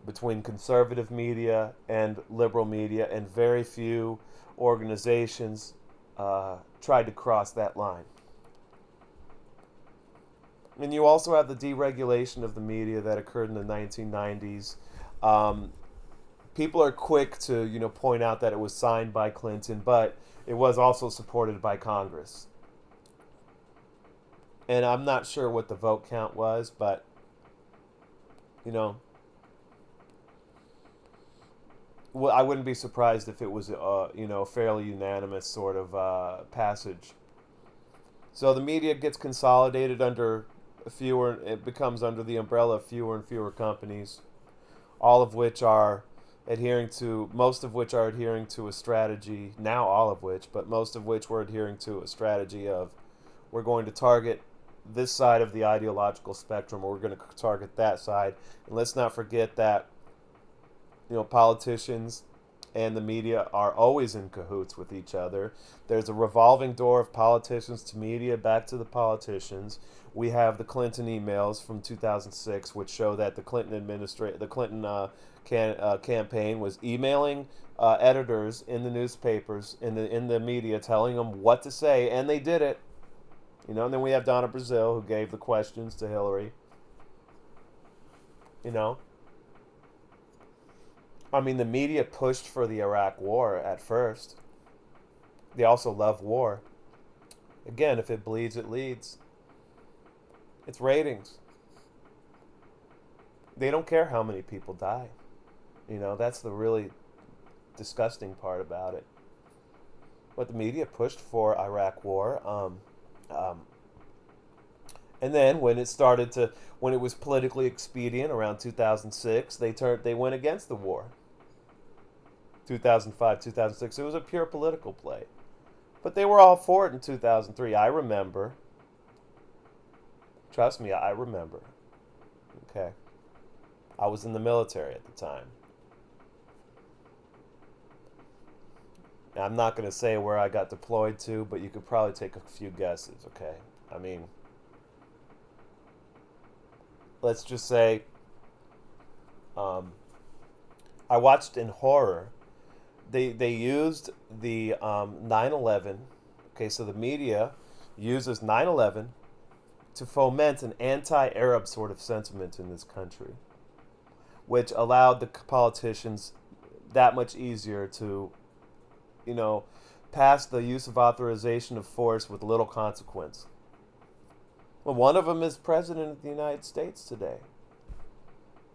between conservative media and liberal media, and very few organizations tried to cross that line. And you also have the deregulation of the media that occurred in the 1990s. People are quick to point out that it was signed by Clinton, but it was also supported by Congress. And I'm not sure what the vote count was, but you know, well, I wouldn't be surprised if it was fairly unanimous sort of passage. So the media gets consolidated under fewer. It becomes under the umbrella of fewer and fewer companies, all of which are most of which are adhering to a strategy, now all of which, but most of which were adhering to a strategy of, we're going to target this side of the ideological spectrum, or we're going to target that side. And let's not forget that politicians and the media are always in cahoots with each other. There's a revolving door of politicians to media, back to the politicians. We have the Clinton emails from 2006, which show that the Clinton campaign was emailing editors in the newspapers, in the media, telling them what to say, and they did it. And then we have Donna Brazile, who gave the questions to Hillary. I mean, the media pushed for the Iraq War at first. They also love war. Again, if it bleeds, it leads. It's ratings. They don't care how many people die. That's the really disgusting part about it. But the media pushed for Iraq War. And then when it was politically expedient around 2006, they went against the war. 2005, 2006, it was a pure political play. But they were all for it in 2003. I remember. Trust me, I remember. Okay. I was in the military at the time. Now, I'm not going to say where I got deployed to, but you could probably take a few guesses, okay? I mean, let's just say I watched in horror. They used the 9/11. Okay, so the media uses 9/11 to foment an anti-Arab sort of sentiment in this country, which allowed the politicians that much easier to, pass the use of authorization of force with little consequence. Well, one of them is president of the United States today.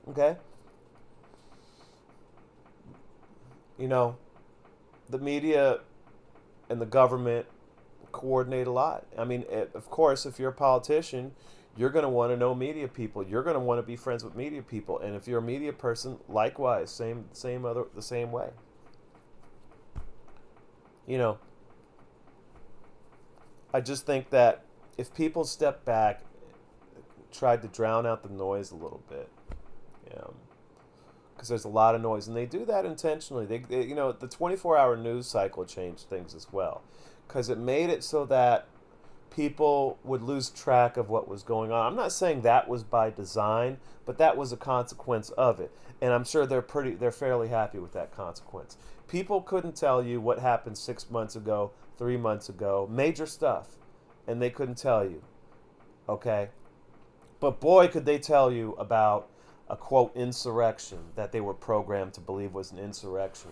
Okay? The media and the government coordinate a lot. I mean, of course, if you're a politician, you're going to want to know media people. You're going to want to be friends with media people. And if you're a media person, likewise, the same way. I just think that if people step back, tried to drown out the noise a little bit, because there's a lot of noise, and they do that intentionally. The 24-hour news cycle changed things as well, because it made it so that people would lose track of what was going on. I'm not saying that was by design, but that was a consequence of it, and I'm sure they're fairly happy with that consequence. People couldn't tell you what happened 6 months ago, 3 months ago, major stuff, and they couldn't tell you. Okay, but boy, could they tell you about a quote insurrection that they were programmed to believe was an insurrection,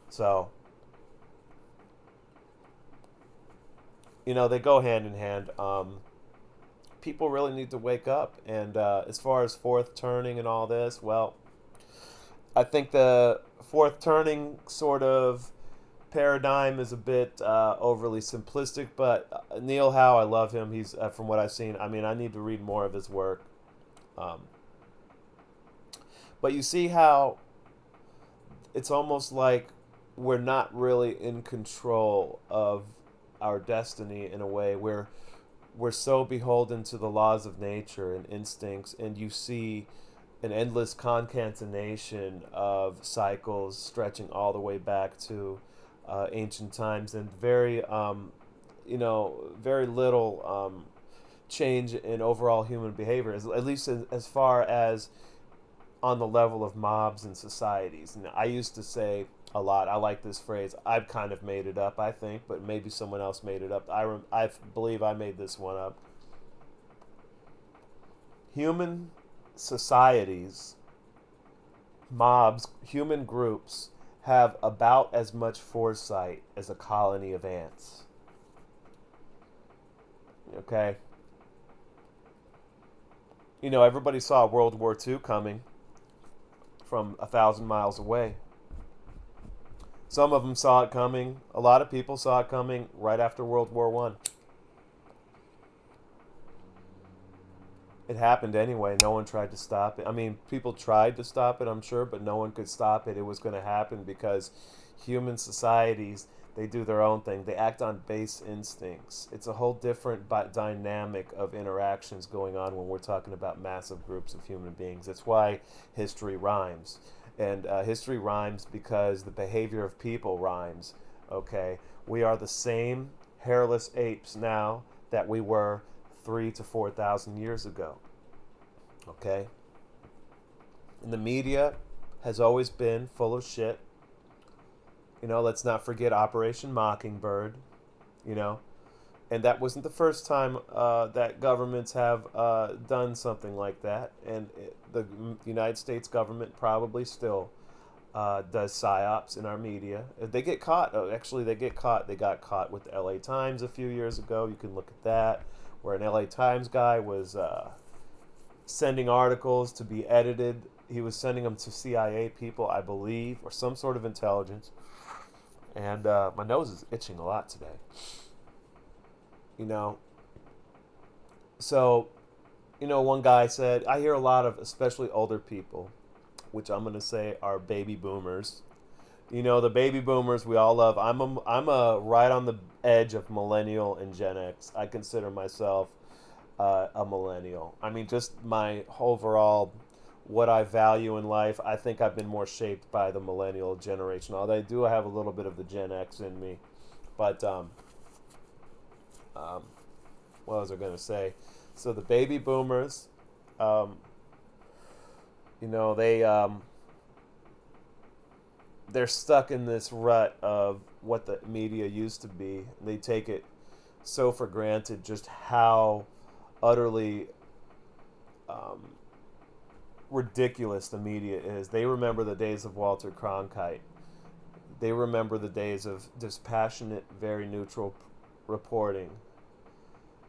So, they go hand in hand. People really need to wake up. And as far as fourth turning and all this, well, I think the fourth turning sort of paradigm is a bit overly simplistic. But Neil Howe, I love him. He's from what I've seen. I mean, I need to read more of his work. But you see how it's almost like we're not really in control of our destiny in a way where we're so beholden to the laws of nature and instincts, and you see an endless concatenation of cycles stretching all the way back to ancient times, and very little change in overall human behavior, at least as far as on the level of mobs and societies. And I used to say a lot, I like this phrase, I've kind of made it up, I think, but maybe someone else made it up. I believe I made this one up. Human societies, mobs, human groups have about as much foresight as a colony of ants. Okay? Everybody saw World War II coming from 1,000 miles away. Some of them saw it coming. A lot of people saw it coming right after World War I. It happened anyway. No one tried to stop it. I mean, people tried to stop it, I'm sure, but no one could stop it. It was going to happen because human societies, they do their own thing. They act on base instincts. It's a whole different dynamic of interactions going on when we're talking about massive groups of human beings. That's why history rhymes. And history rhymes because the behavior of people rhymes. Okay? We are the same hairless apes now that we were 3,000 to 4,000 years ago. Okay? And the media has always been full of shit. Let's not forget Operation Mockingbird. And that wasn't the first time that governments have done something like that. And the United States government probably still does psyops in our media. They get caught. Oh, actually, they get caught. They got caught with the L.A. Times a few years ago. You can look at that, where an L.A. Times guy was sending articles to be edited. He was sending them to CIA people, I believe, or some sort of intelligence. And my nose is itching a lot today. You know, so, one guy said, I hear a lot of, especially older people, which I'm going to say are baby boomers. The baby boomers we all love. I'm a right on the edge of millennial and Gen X. I consider myself a millennial. I mean, just my overall what I value in life. I think I've been more shaped by the millennial generation. Although I do have a little bit of the Gen X in me, but um, what was I going to say? So the baby boomers, um, they they're stuck in this rut of what the media used to be. They take it so for granted just how utterly um, ridiculous the media is. They remember the days of Walter Cronkite. They remember the days of dispassionate, very neutral reporting.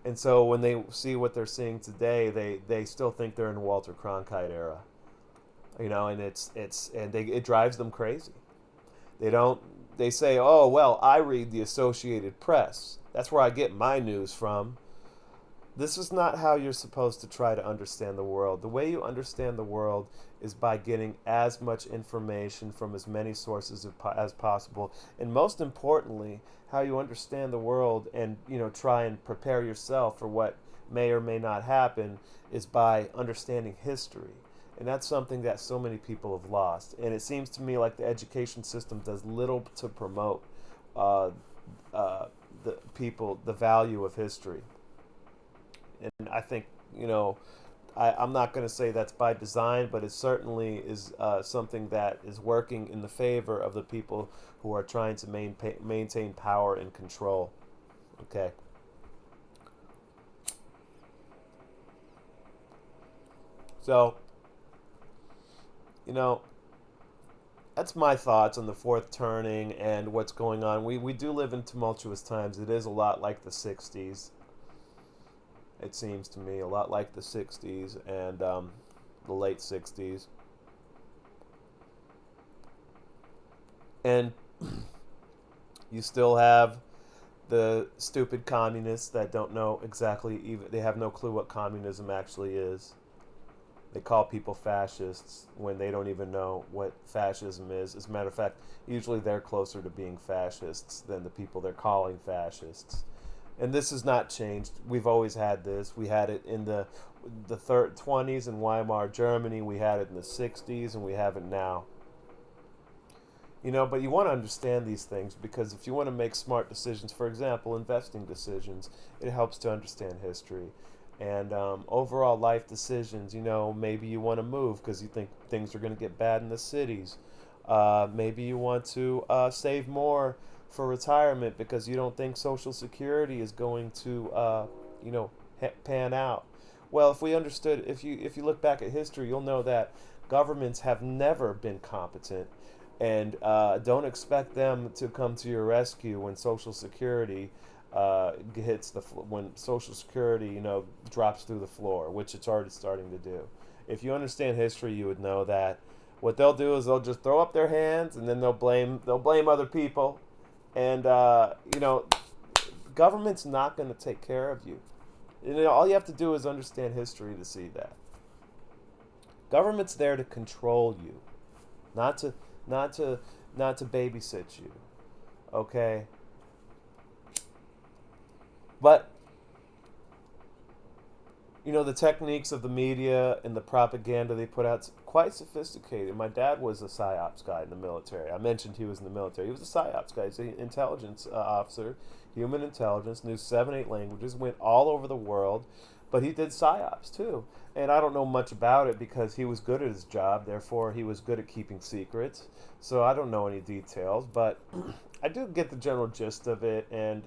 And so when they see what they're seeing today, they still think they're in the Walter Cronkite era. And it drives them crazy. They don't. They say, "Oh well, I read the Associated Press. That's where I get my news from." This is not how you're supposed to try to understand the world. The way you understand the world is by getting as much information from as many sources as possible, and most importantly, how you understand the world and try and prepare yourself for what may or may not happen is by understanding history. And that's something that so many people have lost. And it seems to me like the education system does little to promote uh, the value of history. And I think, I'm not going to say that's by design, but it certainly is something that is working in the favor of the people who are trying to maintain power and control. Okay. So, you know, that's my thoughts on the fourth turning and what's going on. We do live in tumultuous times. It is a lot like the 60s. It seems to me a lot like the 60s and the late 60s. And you still have the stupid communists that don't know exactly, even they have no clue what communism actually is. They call people fascists when they don't even know what fascism is. As a matter of fact, usually they're closer to being fascists than the people they're calling fascists. And this has not changed. We've always had this. We had it in the 20s in Weimar Germany. We had it in the 60s, and we have it now. But you want to understand these things because if you want to make smart decisions, for example, investing decisions, it helps to understand history. And overall life decisions, maybe you want to move because you think things are going to get bad in the cities. Maybe you want to save more for retirement because you don't think Social Security is going to, pan out. Well, if you look back at history, you'll know that governments have never been competent, and don't expect them to come to your rescue when Social Security when Social Security, drops through the floor, which it's already starting to do. If you understand history, you would know that what they'll do is they'll just throw up their hands and then they'll blame other people, and government's not going to take care of you. All you have to do is understand history to see that government's there to control you, not to not to not to babysit you. Okay, but the techniques of the media and the propaganda they put out's quite sophisticated. My dad was a psyops guy in the military. I mentioned he was in the military. He was a psyops guy. He's an intelligence officer, human intelligence, knew 7, 8 languages, went all over the world, but he did psyops too. And I don't know much about it because he was good at his job. Therefore, he was good at keeping secrets. So I don't know any details, but I do get the general gist of it. And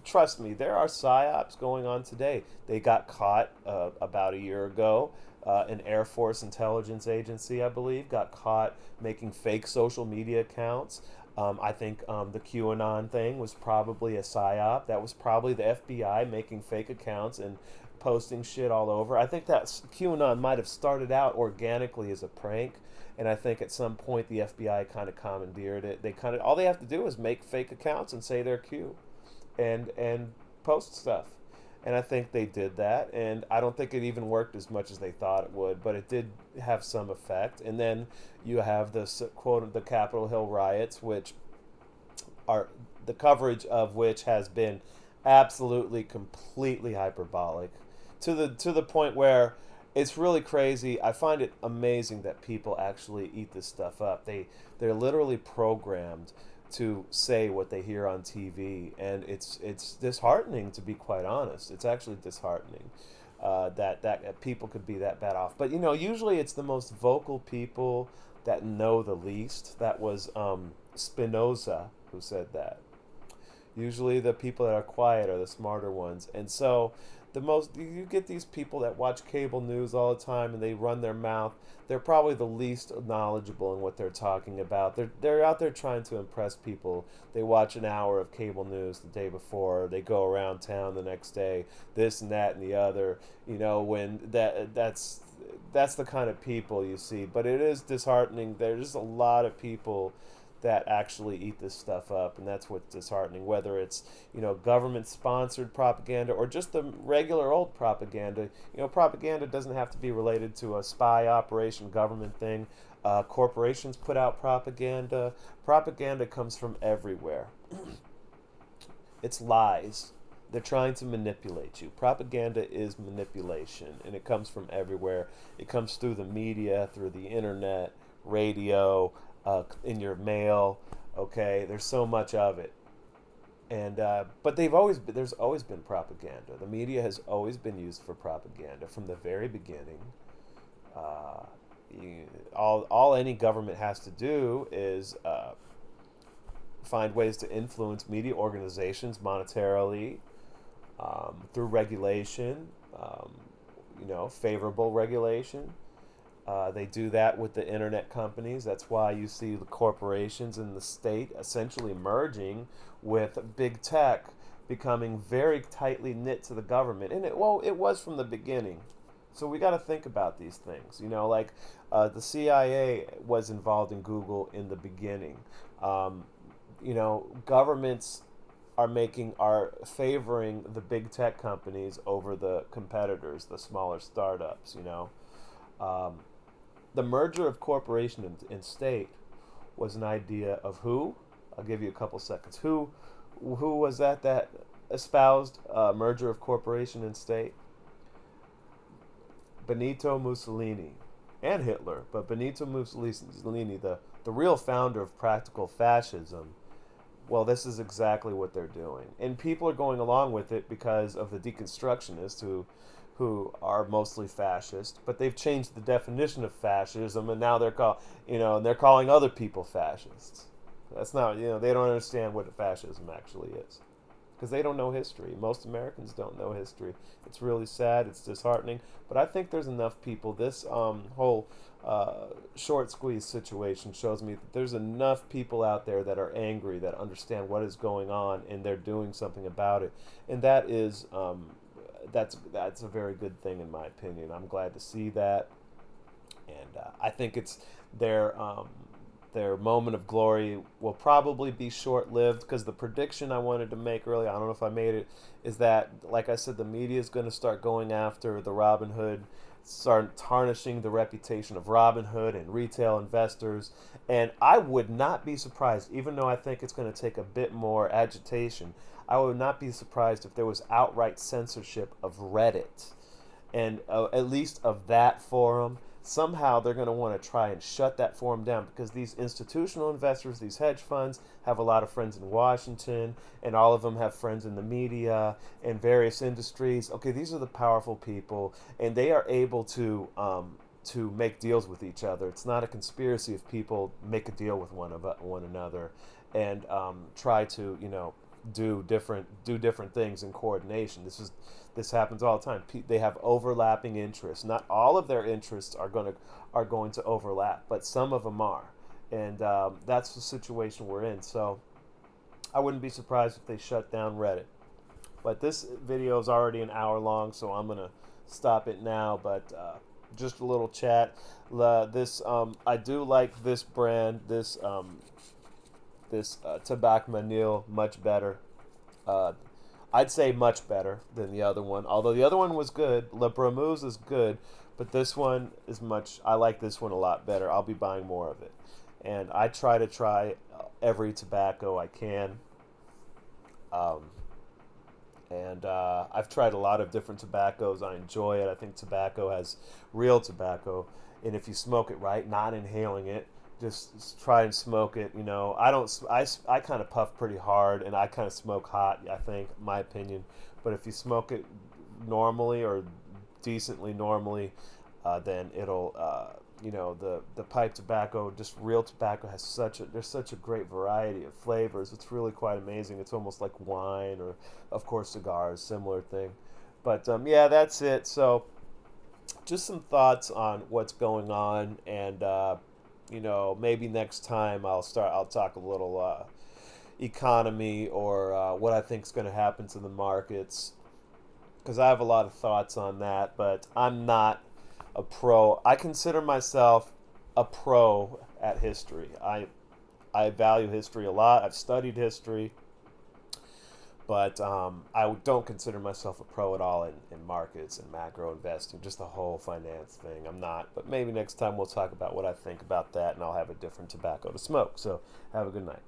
trust me, there are psyops going on today. They got caught about a year ago. An Air Force intelligence agency, I believe, got caught making fake social media accounts. I think the QAnon thing was probably a psyop. That was probably the FBI making fake accounts and posting shit all over. I think that QAnon might have started out organically as a prank, and I think at some point the FBI kind of commandeered it. They kind of all they have to do is make fake accounts and say they're Q, and post stuff. And I think they did that, and I don't think it even worked as much as they thought it would, but it did have some effect. And then you have the quote the Capitol Hill riots, which are the coverage of which has been absolutely completely hyperbolic to the point where it's really crazy. I find it amazing that people actually eat this stuff up. They're literally programmed to say what they hear on TV, and it's disheartening, to be quite honest. It's actually disheartening that people could be that bad off. But usually it's the most vocal people that know the least. That was Spinoza who said that. Usually the people that are quiet are the smarter ones, and so the most you get these people that watch cable news all the time and they run their mouth. They're probably the least knowledgeable in what they're talking about. They're out there trying to impress people. They watch an hour of cable news the day before. They go around town the next day, this and that and the other. When that's the kind of people you see. But it is disheartening. There's a lot of people that actually eat this stuff up, and that's what's disheartening. Whether it's government-sponsored propaganda or just the regular old propaganda. Propaganda doesn't have to be related to a spy operation, government thing. Corporations put out propaganda. Propaganda comes from everywhere. It's lies. They're trying to manipulate you. Propaganda is manipulation, and it comes from everywhere. It comes through the media, through the internet, radio, in your mail. Okay, there's so much of it, and but there's always been propaganda. The media has always been used for propaganda from the very beginning. All any government has to do is find ways to influence media organizations monetarily, through regulation, favorable regulation. They do that with the internet companies. That's why you see the corporations in the state essentially merging with big tech, becoming very tightly knit to the government. And it was from the beginning. So we got to think about these things. Like the CIA was involved in Google in the beginning. Governments are favoring the big tech companies over the competitors, the smaller startups. The merger of corporation and state was an idea of who? I'll give you a couple seconds. Who was that espoused merger of corporation and state? Benito Mussolini and Hitler, but Benito Mussolini, the real founder of practical fascism. Well, this is exactly what they're doing, and people are going along with it because of the deconstructionists who are mostly fascist, but they've changed the definition of fascism, and now they're calling other people fascists. That's not, they don't understand what fascism actually is, because they don't know history. Most Americans don't know history. It's really sad. It's disheartening. But I think there's enough people. This whole short squeeze situation shows me that there's enough people out there that are angry, that understand what is going on, and they're doing something about it. And that is that's a very good thing in my opinion. I'm glad to see that, and I think it's their moment of glory will probably be short-lived, because the prediction I wanted to make earlier, I don't know if I made it, is that, like I said, the media is going to start going after the Robin Hood, start tarnishing the reputation of Robin Hood and retail investors, and I would not be surprised, even though I think it's going to take a bit more agitation, I would not be surprised if there was outright censorship of Reddit, and at least of that forum. Somehow they're going to want to try and shut that forum down, because these institutional investors, these hedge funds, have a lot of friends in Washington, and all of them have friends in the media and various industries. Okay, these are the powerful people, and they are able to make deals with each other. It's not a conspiracy if people make a deal with one another and try to do different things in coordination. This happens all the time. They have overlapping interests. Not all of their interests are going to overlap, but some of them are, and that's the situation we're in. So I wouldn't be surprised if they shut down Reddit. But this video is already an hour long, so I'm gonna stop it now. But just a little chat. I do like this brand. This TABAC MANIL much better. Uh, I'd say much better than the other one. Although the other one was good. La Bramuse is good, but this one is much. I like this one a lot better. I'll be buying more of it, and I try to try every tobacco I can. Um, and I've tried a lot of different tobaccos. I enjoy it. I think tobacco has real tobacco, and if you smoke it right, not inhaling it, just try and smoke it. You know, I don't. I kind of puff pretty hard, and I kind of smoke hot. I think, my opinion. But if you smoke it normally or decently normally, then it'll. The pipe tobacco, just real tobacco, has there's such a great variety of flavors. It's really quite amazing. It's almost like wine, or of course cigars, similar thing. But yeah, that's it. So just some thoughts on what's going on, and maybe next time I'll talk a little economy, or what I think is going to happen to the markets, because I have a lot of thoughts on that. But I'm not a pro. I consider myself a pro at history. I value history a lot. I've studied history, but I don't consider myself a pro at all in markets and macro investing, just the whole finance thing. I'm not. But maybe next time we'll talk about what I think about that, and I'll have a different tobacco to smoke. So have a good night.